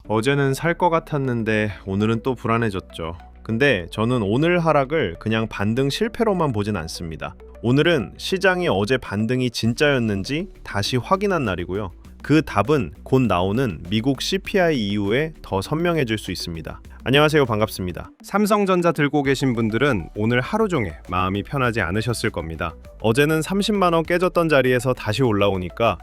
어제는 살 것 같았는데 오늘은 또 불안해졌죠. 근데 저는 오늘 하락을 그냥 반등 실패로만 보진 않습니다. 오늘은 시장이 어제 반등이 진짜였는지 다시 확인한 날이고요. 그 답은 곧 나오는 미국 CPI 이후에 더 선명해질 수 있습니다. 안녕하세요, 반갑습니다. 삼성전자 들고 계신 분들은 오늘 하루 종일 마음이 편하지 않으셨을 겁니다. 어제는 30만 원 깨졌던 자리에서 다시 올라오니까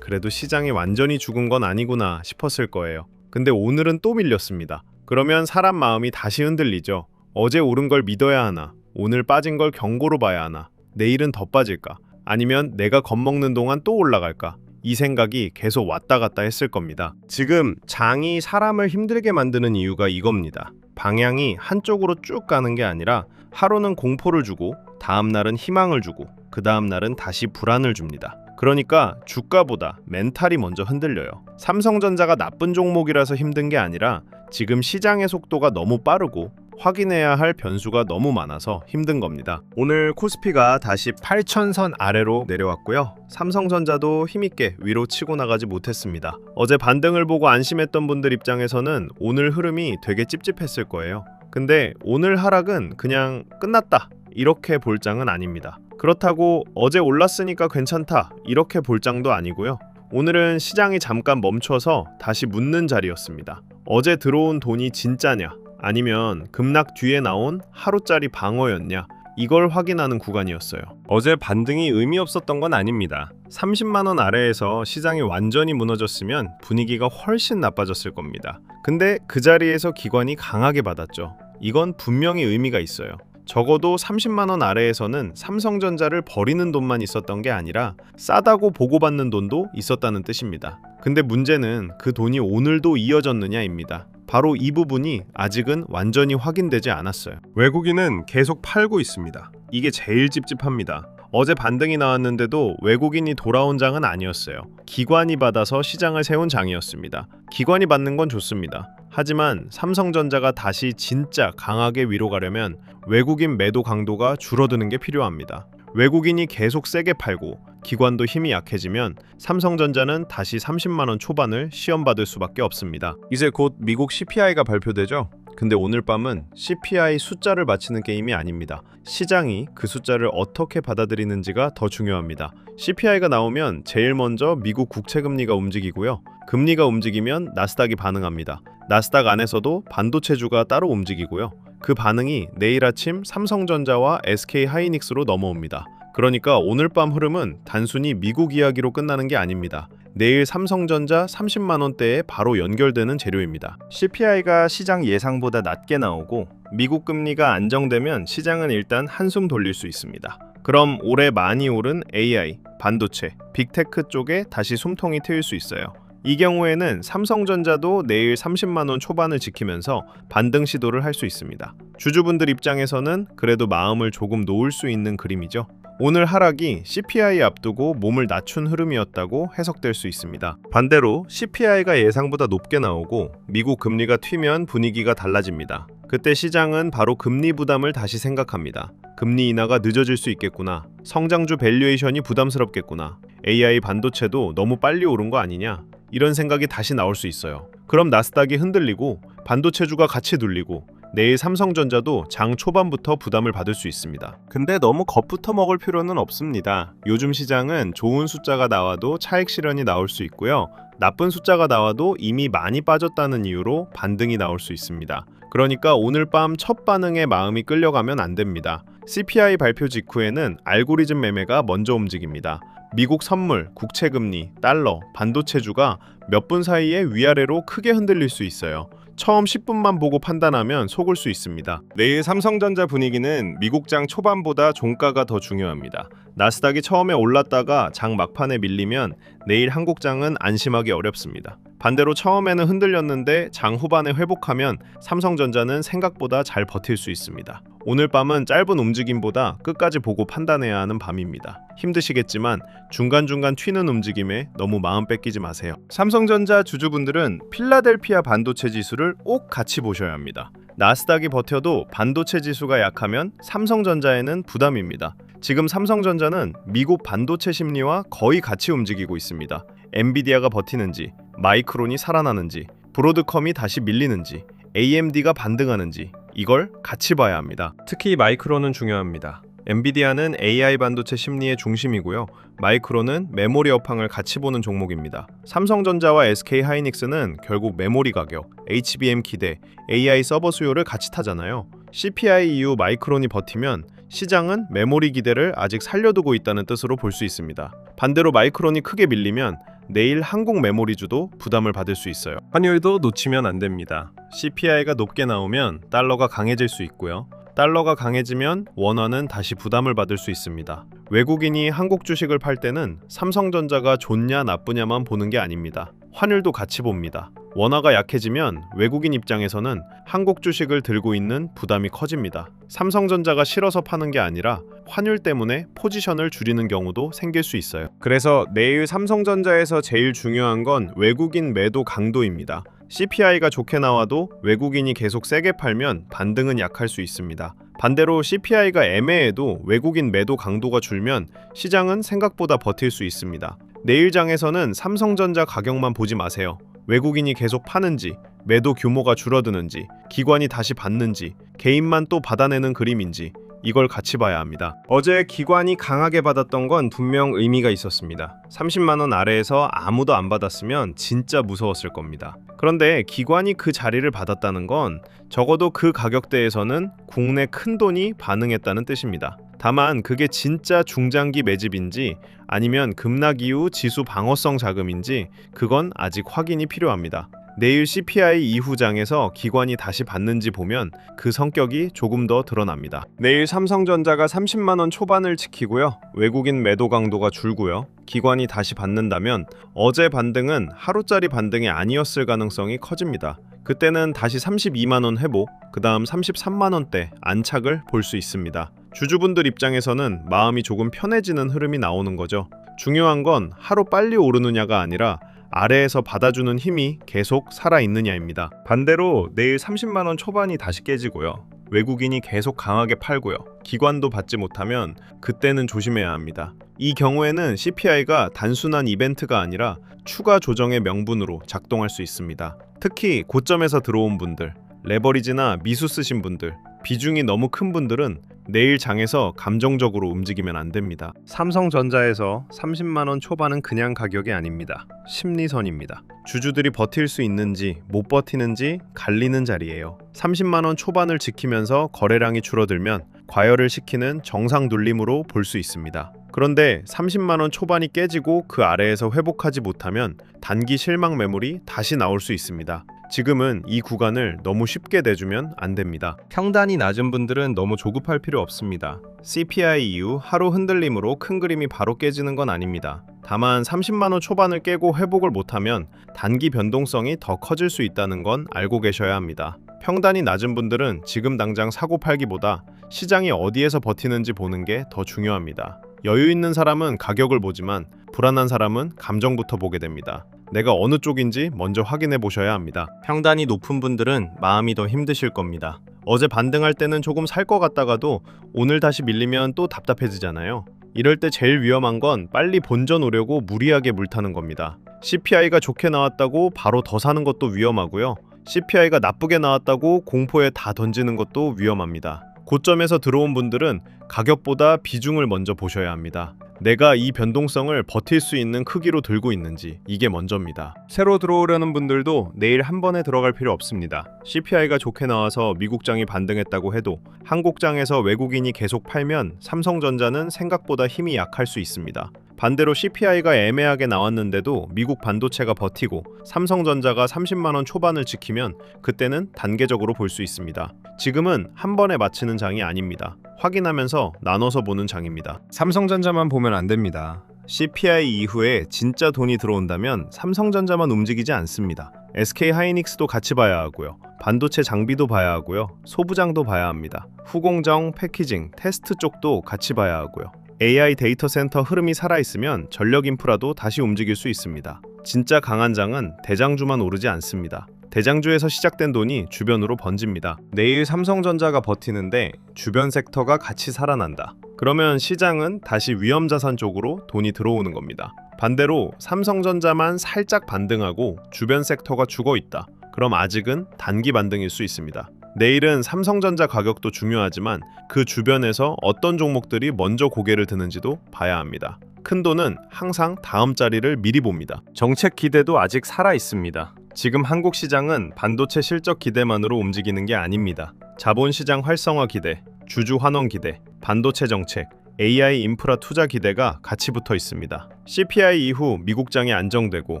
그래도 시장이 완전히 죽은 건 아니구나 싶었을 거예요. 근데 오늘은 또 밀렸습니다. 그러면 사람 마음이 다시 흔들리죠. 어제 오른 걸 믿어야 하나? 오늘 빠진 걸 경고로 봐야 하나? 내일은 더 빠질까? 아니면 내가 겁먹는 동안 또 올라갈까? 이 생각이 계속 왔다 갔다 했을 겁니다. 지금 장이 사람을 힘들게 만드는 이유가 이겁니다. 방향이 한쪽으로 쭉 가는 게 아니라 하루는 공포를 주고 다음 날은 희망을 주고 그 다음 날은 다시 불안을 줍니다. 그러니까 주가보다 멘탈이 먼저 흔들려요. 삼성전자가 나쁜 종목이라서 힘든 게 아니라 지금 시장의 속도가 너무 빠르고 확인해야 할 변수가 너무 많아서 힘든 겁니다. 오늘 코스피가 다시 8,000선 아래로 내려왔고요. 삼성전자도 힘있게 위로 치고 나가지 못했습니다. 어제 반등을 보고 안심했던 분들 입장에서는 오늘 흐름이 되게 찝찝했을 거예요. 근데 오늘 하락은 그냥 끝났다 이렇게 볼 장은 아닙니다. 그렇다고 어제 올랐으니까 괜찮다 이렇게 볼 장도 아니고요. 오늘은 시장이 잠깐 멈춰서 다시 묻는 자리였습니다. 어제 들어온 돈이 진짜냐 아니면 급락 뒤에 나온 하루짜리 방어였냐 이걸 확인하는 구간이었어요. 어제 반등이 의미 없었던 건 아닙니다. 30만 원 아래에서 시장이 완전히 무너졌으면 분위기가 훨씬 나빠졌을 겁니다. 근데 그 자리에서 기관이 강하게 받았죠. 이건 분명히 의미가 있어요. 적어도 30만 원 아래에서는 삼성전자를 버리는 돈만 있었던 게 아니라 싸다고 보고받는 돈도 있었다는 뜻입니다. 근데 문제는 그 돈이 오늘도 이어졌느냐입니다. 바로 이 부분이 아직은 완전히 확인되지 않았어요. 외국인은 계속 팔고 있습니다. 이게 제일 찝찝합니다. 어제 반등이 나왔는데도 외국인이 돌아온 장은 아니었어요. 기관이 받아서 시장을 세운 장이었습니다. 기관이 받는 건 좋습니다. 하지만 삼성전자가 다시 진짜 강하게 위로 가려면 외국인 매도 강도가 줄어드는 게 필요합니다. 외국인이 계속 세게 팔고 기관도 힘이 약해지면 삼성전자는 다시 30만 원 초반을 시험받을 수밖에 없습니다. 이제 곧 미국 CPI가 발표되죠? 근데 오늘 밤은 CPI 숫자를 맞히는 게임이 아닙니다. 시장이 그 숫자를 어떻게 받아들이는지가 더 중요합니다. CPI가 나오면 제일 먼저 미국 국채금리가 움직이고요. 금리가 움직이면 나스닥이 반응합니다. 나스닥 안에서도 반도체주가 따로 움직이고요. 그 반응이 내일 아침 삼성전자와 SK하이닉스로 넘어옵니다. 그러니까 오늘 밤 흐름은 단순히 미국 이야기로 끝나는 게 아닙니다. 내일 삼성전자 30만 원대에 바로 연결되는 재료입니다. CPI가 시장 예상보다 낮게 나오고 미국 금리가 안정되면 시장은 일단 한숨 돌릴 수 있습니다. 그럼 올해 많이 오른 AI, 반도체, 빅테크 쪽에 다시 숨통이 트일 수 있어요. 이 경우에는 삼성전자도 내일 30만 원 초반을 지키면서 반등 시도를 할 수 있습니다. 주주분들 입장에서는 그래도 마음을 조금 놓을 수 있는 그림이죠. 오늘 하락이 CPI 앞두고 몸을 낮춘 흐름이었다고 해석될 수 있습니다. 반대로 CPI가 예상보다 높게 나오고 미국 금리가 튀면 분위기가 달라집니다. 그때 시장은 바로 금리 부담을 다시 생각합니다. 금리 인하가 늦어질 수 있겠구나. 성장주 밸류에이션이 부담스럽겠구나. AI 반도체도 너무 빨리 오른 거 아니냐. 이런 생각이 다시 나올 수 있어요. 그럼 나스닥이 흔들리고 반도체주가 같이 눌리고 내일 삼성전자도 장 초반부터 부담을 받을 수 있습니다. 근데 너무 겁부터 먹을 필요는 없습니다. 요즘 시장은 좋은 숫자가 나와도 차익 실현이 나올 수 있고요. 나쁜 숫자가 나와도 이미 많이 빠졌다는 이유로 반등이 나올 수 있습니다. 그러니까 오늘 밤 첫 반응에 마음이 끌려가면 안 됩니다. CPI 발표 직후에는 알고리즘 매매가 먼저 움직입니다. 미국 선물, 국채금리, 달러, 반도체주가 몇 분 사이에 위아래로 크게 흔들릴 수 있어요. 처음 10분만 보고 판단하면 속을 수 있습니다. 내일 삼성전자 분위기는 미국장 초반보다 종가가 더 중요합니다. 나스닥이 처음에 올랐다가 장 막판에 밀리면 내일 한국장은 안심하기 어렵습니다. 반대로 처음에는 흔들렸는데 장 후반에 회복하면 삼성전자는 생각보다 잘 버틸 수 있습니다. 오늘 밤은 짧은 움직임보다 끝까지 보고 판단해야 하는 밤입니다. 힘드시겠지만 중간중간 튀는 움직임에 너무 마음 뺏기지 마세요. 삼성전자 주주분들은 필라델피아 반도체 지수를 꼭 같이 보셔야 합니다. 나스닥이 버텨도 반도체 지수가 약하면 삼성전자에는 부담입니다. 지금 삼성전자는 미국 반도체 심리와 거의 같이 움직이고 있습니다. 엔비디아가 버티는지, 마이크론이 살아나는지, 브로드컴이 다시 밀리는지, AMD가 반등하는지 이걸 같이 봐야 합니다. 특히 마이크론은 중요합니다. 엔비디아는 AI 반도체 심리의 중심이고요. 마이크론은 메모리 업황을 같이 보는 종목입니다. 삼성전자와 SK하이닉스는 결국 메모리 가격, HBM 기대, AI 서버 수요를 같이 타잖아요. CPI 이후 마이크론이 버티면 시장은 메모리 기대를 아직 살려두고 있다는 뜻으로 볼 수 있습니다. 반대로 마이크론이 크게 밀리면 내일 한국 메모리주도 부담을 받을 수 있어요. 환율도 놓치면 안 됩니다. CPI가 높게 나오면 달러가 강해질 수 있고요. 달러가 강해지면 원화는 다시 부담을 받을 수 있습니다. 외국인이 한국 주식을 팔 때는 삼성전자가 좋냐 나쁘냐만 보는 게 아닙니다. 환율도 같이 봅니다. 원화가 약해지면 외국인 입장에서는 한국 주식을 들고 있는 부담이 커집니다. 삼성전자가 싫어서 파는 게 아니라 환율 때문에 포지션을 줄이는 경우도 생길 수 있어요. 그래서 내일 삼성전자에서 제일 중요한 건 외국인 매도 강도입니다. CPI가 좋게 나와도 외국인이 계속 세게 팔면 반등은 약할 수 있습니다. 반대로 CPI가 애매해도 외국인 매도 강도가 줄면 시장은 생각보다 버틸 수 있습니다. 내일 장에서는 삼성전자 가격만 보지 마세요. 외국인이 계속 파는지, 매도 규모가 줄어드는지, 기관이 다시 받는지, 개인만 또 받아내는 그림인지 이걸 같이 봐야 합니다. 어제 기관이 강하게 받았던 건 분명 의미가 있었습니다. 30만 원 아래에서 아무도 안 받았으면 진짜 무서웠을 겁니다. 그런데 기관이 그 자리를 받았다는 건 적어도 그 가격대에서는 국내 큰 돈이 반응했다는 뜻입니다. 다만 그게 진짜 중장기 매집인지 아니면 급락 이후 지수 방어성 자금인지 그건 아직 확인이 필요합니다. 내일 CPI 이후 장에서 기관이 다시 받는지 보면 그 성격이 조금 더 드러납니다. 내일 삼성전자가 30만 원 초반을 지키고요. 외국인 매도 강도가 줄고요. 기관이 다시 받는다면 어제 반등은 하루짜리 반등이 아니었을 가능성이 커집니다. 그때는 다시 32만 원 회복, 그 다음 33만 원대 안착을 볼 수 있습니다. 주주분들 입장에서는 마음이 조금 편해지는 흐름이 나오는 거죠. 중요한 건 하루 빨리 오르느냐가 아니라 아래에서 받아주는 힘이 계속 살아있느냐입니다. 반대로 내일 30만 원 초반이 다시 깨지고요. 외국인이 계속 강하게 팔고요. 기관도 받지 못하면 그때는 조심해야 합니다. 이 경우에는 CPI가 단순한 이벤트가 아니라 추가 조정의 명분으로 작동할 수 있습니다. 특히 고점에서 들어온 분들, 레버리지나 미수 쓰신 분들, 비중이 너무 큰 분들은 내일 장에서 감정적으로 움직이면 안 됩니다. 삼성전자에서 30만 원 초반은 그냥 가격이 아닙니다. 심리선입니다. 주주들이 버틸 수 있는지 못 버티는지 갈리는 자리예요. 30만 원 초반을 지키면서 거래량이 줄어들면 과열을 시키는 정상 눌림으로 볼 수 있습니다. 그런데 30만 원 초반이 깨지고 그 아래에서 회복하지 못하면 단기 실망 매물이 다시 나올 수 있습니다. 지금은 이 구간을 너무 쉽게 내주면 안 됩니다. 평단이 낮은 분들은 너무 조급할 필요 없습니다. CPI 이후 하루 흔들림으로 큰 그림이 바로 깨지는 건 아닙니다. 다만 30만 원 초반을 깨고 회복을 못하면 단기 변동성이 더 커질 수 있다는 건 알고 계셔야 합니다. 평단이 낮은 분들은 지금 당장 사고 팔기보다 시장이 어디에서 버티는지 보는 게 더 중요합니다. 여유 있는 사람은 가격을 보지만 불안한 사람은 감정부터 보게 됩니다. 내가 어느 쪽인지 먼저 확인해 보셔야 합니다. 평단이 높은 분들은 마음이 더 힘드실 겁니다. 어제 반등할 때는 조금 살 것 같다가도 오늘 다시 밀리면 또 답답해지잖아요. 이럴 때 제일 위험한 건 빨리 본전 오려고 무리하게 물타는 겁니다. CPI가 좋게 나왔다고 바로 더 사는 것도 위험하고요. CPI가 나쁘게 나왔다고 공포에 다 던지는 것도 위험합니다. 고점에서 들어온 분들은 가격보다 비중을 먼저 보셔야 합니다. 내가 이 변동성을 버틸 수 있는 크기로 들고 있는지 이게 먼저입니다. 새로 들어오려는 분들도 내일 한 번에 들어갈 필요 없습니다. CPI가 좋게 나와서 미국장이 반등했다고 해도 한국장에서 외국인이 계속 팔면 삼성전자는 생각보다 힘이 약할 수 있습니다. 반대로 CPI가 애매하게 나왔는데도 미국 반도체가 버티고 삼성전자가 30만 원 초반을 지키면 그때는 단계적으로 볼 수 있습니다. 지금은 한 번에 맞히는 장이 아닙니다. 확인하면서 나눠서 보는 장입니다. 삼성전자만 보면 안 됩니다. CPI 이후에 진짜 돈이 들어온다면 삼성전자만 움직이지 않습니다. SK하이닉스도 같이 봐야 하고요. 반도체 장비도 봐야 하고요. 소부장도 봐야 합니다. 후공정, 패키징, 테스트 쪽도 같이 봐야 하고요. AI 데이터 센터 흐름이 살아있으면 전력 인프라도 다시 움직일 수 있습니다. 진짜 강한 장은 대장주만 오르지 않습니다. 대장주에서 시작된 돈이 주변으로 번집니다. 내일 삼성전자가 버티는데 주변 섹터가 같이 살아난다. 그러면 시장은 다시 위험자산 쪽으로 돈이 들어오는 겁니다. 반대로 삼성전자만 살짝 반등하고 주변 섹터가 죽어있다. 그럼 아직은 단기 반등일 수 있습니다. 내일은 삼성전자 가격도 중요하지만 그 주변에서 어떤 종목들이 먼저 고개를 드는지도 봐야 합니다. 큰 돈은 항상 다음 자리를 미리 봅니다. 정책 기대도 아직 살아 있습니다. 지금 한국 시장은 반도체 실적 기대만으로 움직이는 게 아닙니다. 자본시장 활성화 기대, 주주 환원 기대, 반도체 정책, AI 인프라 투자 기대가 같이 붙어 있습니다. CPI 이후 미국장이 안정되고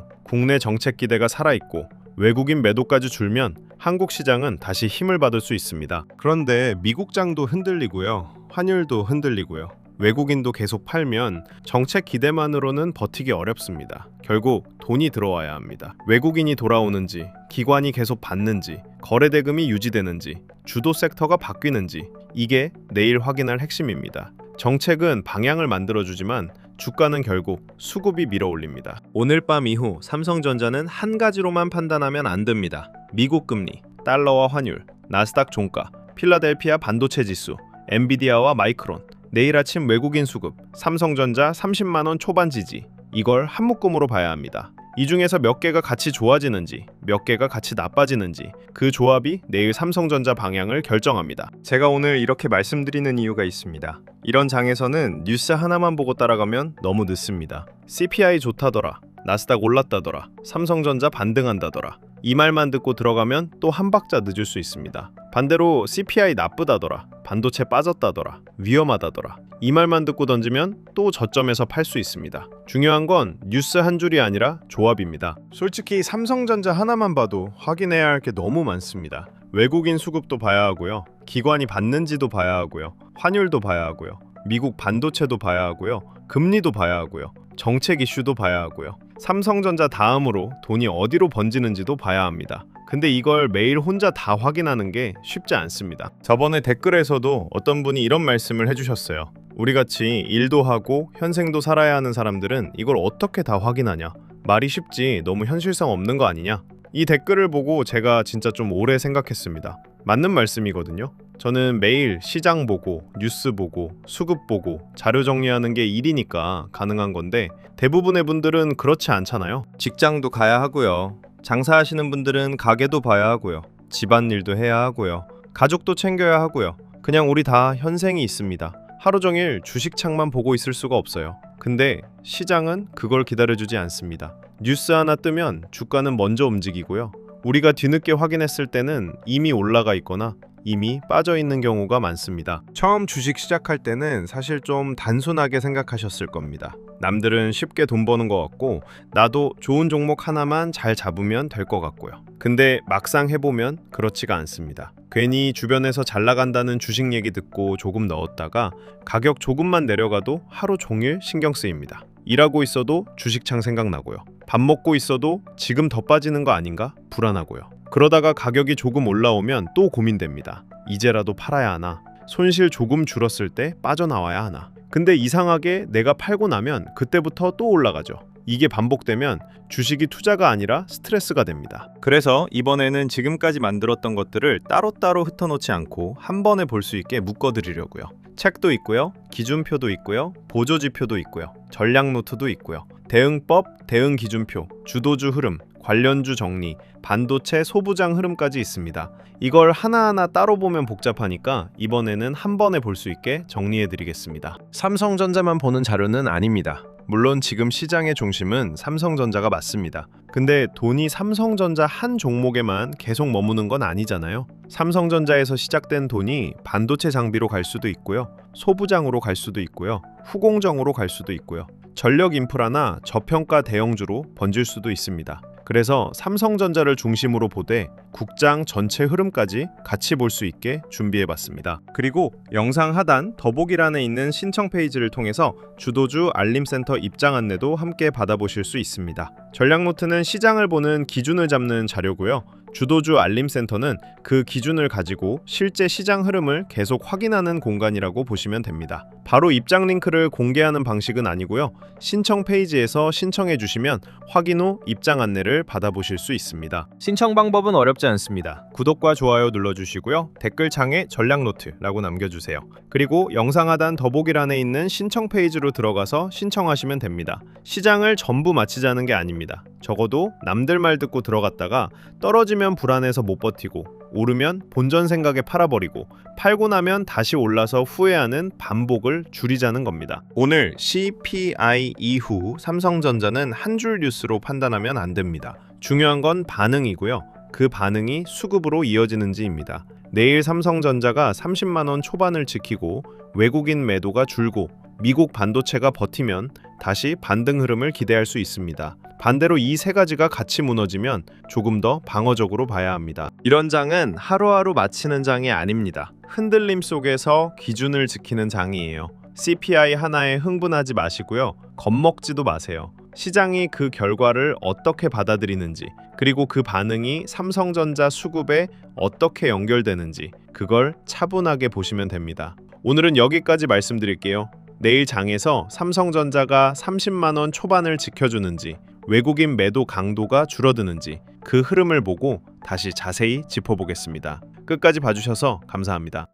국내 정책 기대가 살아있고 외국인 매도까지 줄면 한국 시장은 다시 힘을 받을 수 있습니다. 그런데 미국장도 흔들리고요. 환율도 흔들리고요. 외국인도 계속 팔면 정책 기대만으로는 버티기 어렵습니다. 결국 돈이 들어와야 합니다. 외국인이 돌아오는지, 기관이 계속 받는지, 거래 대금이 유지되는지, 주도 섹터가 바뀌는지 이게 내일 확인할 핵심입니다. 정책은 방향을 만들어주지만 주가는 결국 수급이 밀어올립니다. 오늘 밤 이후 삼성전자는 한 가지로만 판단하면 안 됩니다. 미국 금리, 달러와 환율, 나스닥 종가, 필라델피아 반도체 지수, 엔비디아와 마이크론, 내일 아침 외국인 수급, 삼성전자 30만원 초반 지지, 이걸 한 묶음으로 봐야 합니다. 이 중에서 몇 개가 같이 좋아지는지, 몇 개가 같이 나빠지는지 그 조합이 내일 삼성전자 방향을 결정합니다. 제가 오늘 이렇게 말씀드리는 이유가 있습니다. 이런 장에서는 뉴스 하나만 보고 따라가면 너무 늦습니다. CPI 좋다더라, 나스닥 올랐다더라, 삼성전자 반등한다더라, 이 말만 듣고 들어가면 또 한 박자 늦을 수 있습니다. 반대로 CPI 나쁘다더라, 반도체 빠졌다더라, 위험하다더라, 이 말만 듣고 던지면 또 저점에서 팔 수 있습니다. 중요한 건 뉴스 한 줄이 아니라 조합입니다. 솔직히 삼성전자 하나만 봐도 확인해야 할 게 너무 많습니다. 외국인 수급도 봐야 하고요. 기관이 받는지도 봐야 하고요. 환율도 봐야 하고요. 미국 반도체도 봐야 하고요. 금리도 봐야 하고요. 정책 이슈도 봐야 하고요. 삼성전자 다음으로 돈이 어디로 번지는지도 봐야 합니다. 근데 이걸 매일 혼자 다 확인하는 게 쉽지 않습니다. 저번에 댓글에서도 어떤 분이 이런 말씀을 해주셨어요. 우리같이 일도 하고 현생도 살아야 하는 사람들은 이걸 어떻게 다 확인하냐? 말이 쉽지 너무 현실성 없는 거 아니냐? 이 댓글을 보고 제가 진짜 좀 오래 생각했습니다. 맞는 말씀이거든요. 저는 매일 시장 보고 뉴스 보고 수급 보고 자료 정리하는 게 일이니까 가능한 건데 대부분의 분들은 그렇지 않잖아요. 직장도 가야 하고요. 장사하시는 분들은 가게도 봐야 하고요. 집안일도 해야 하고요. 가족도 챙겨야 하고요. 그냥 우리 다 현생이 있습니다. 하루 종일 주식창만 보고 있을 수가 없어요. 근데 시장은 그걸 기다려주지 않습니다. 뉴스 하나 뜨면 주가는 먼저 움직이고요. 우리가 뒤늦게 확인했을 때는 이미 올라가 있거나 이미 빠져 있는 경우가 많습니다. 처음 주식 시작할 때는 사실 좀 단순하게 생각하셨을 겁니다. 남들은 쉽게 돈 버는 것 같고 나도 좋은 종목 하나만 잘 잡으면 될 것 같고요. 근데 막상 해보면 그렇지가 않습니다. 괜히 주변에서 잘 나간다는 주식 얘기 듣고 조금 넣었다가 가격 조금만 내려가도 하루 종일 신경 쓰입니다. 일하고 있어도 주식창 생각나고요. 밥 먹고 있어도 지금 더 빠지는 거 아닌가? 불안하고요. 그러다가 가격이 조금 올라오면 또 고민됩니다. 이제라도 팔아야 하나? 손실 조금 줄었을 때 빠져나와야 하나? 근데 이상하게 내가 팔고 나면 그때부터 또 올라가죠. 이게 반복되면 주식이 투자가 아니라 스트레스가 됩니다. 그래서 이번에는 지금까지 만들었던 것들을 따로따로 흩어놓지 않고 한 번에 볼 수 있게 묶어드리려고요. 책도 있고요. 기준표도 있고요. 보조지표도 있고요. 전략 노트도 있고요. 대응법, 대응기준표, 주도주 흐름, 관련주 정리, 반도체 소부장 흐름까지 있습니다. 이걸 하나하나 따로 보면 복잡하니까 이번에는 한 번에 볼 수 있게 정리해드리겠습니다. 삼성전자만 보는 자료는 아닙니다. 물론 지금 시장의 중심은 삼성전자가 맞습니다. 근데 돈이 삼성전자 한 종목에만 계속 머무는 건 아니잖아요. 삼성전자에서 시작된 돈이 반도체 장비로 갈 수도 있고요. 소부장으로 갈 수도 있고요. 후공정으로 갈 수도 있고요. 전력 인프라나 저평가 대형주로 번질 수도 있습니다. 그래서 삼성전자를 중심으로 보되 국장 전체 흐름까지 같이 볼 수 있게 준비해봤습니다. 그리고 영상 하단 더보기란에 있는 신청 페이지를 통해서 주도주 알림센터 입장 안내도 함께 받아보실 수 있습니다. 전략노트는 시장을 보는 기준을 잡는 자료고요. 주도주 알림센터는 그 기준을 가지고 실제 시장 흐름을 계속 확인하는 공간이라고 보시면 됩니다. 바로 입장 링크를 공개하는 방식은 아니고요. 신청 페이지에서 신청해 주시면 확인 후 입장 안내를 받아보실 수 있습니다. 신청 방법은 어렵지 않습니다. 구독과 좋아요 눌러주시고요. 댓글창에 전략노트라고 남겨주세요. 그리고 영상 하단 더보기란에 있는 신청 페이지로 들어가서 신청하시면 됩니다. 시장을 전부 마치자는 게 아닙니다. 적어도 남들 말 듣고 들어갔다가 떨어지면 불안해서 못 버티고 오르면 본전 생각에 팔아버리고 팔고 나면 다시 올라서 후회하는 반복을 줄이자는 겁니다. 오늘 CPI 이후 삼성전자는 한 줄 뉴스로 판단하면 안 됩니다. 중요한 건 반응이고요. 그 반응이 수급으로 이어지는지입니다. 내일 삼성전자가 30만 원 초반을 지키고 외국인 매도가 줄고 미국 반도체가 버티면 다시 반등 흐름을 기대할 수 있습니다. 반대로 이 세 가지가 같이 무너지면 조금 더 방어적으로 봐야 합니다. 이런 장은 하루하루 마치는 장이 아닙니다. 흔들림 속에서 기준을 지키는 장이에요. CPI 하나에 흥분하지 마시고요. 겁먹지도 마세요. 시장이 그 결과를 어떻게 받아들이는지, 그리고 그 반응이 삼성전자 수급에 어떻게 연결되는지 그걸 차분하게 보시면 됩니다. 오늘은 여기까지 말씀드릴게요. 내일 장에서 삼성전자가 30만 원 초반을 지켜주는지, 외국인 매도 강도가 줄어드는지 그 흐름을 보고 다시 자세히 짚어보겠습니다. 끝까지 봐주셔서 감사합니다.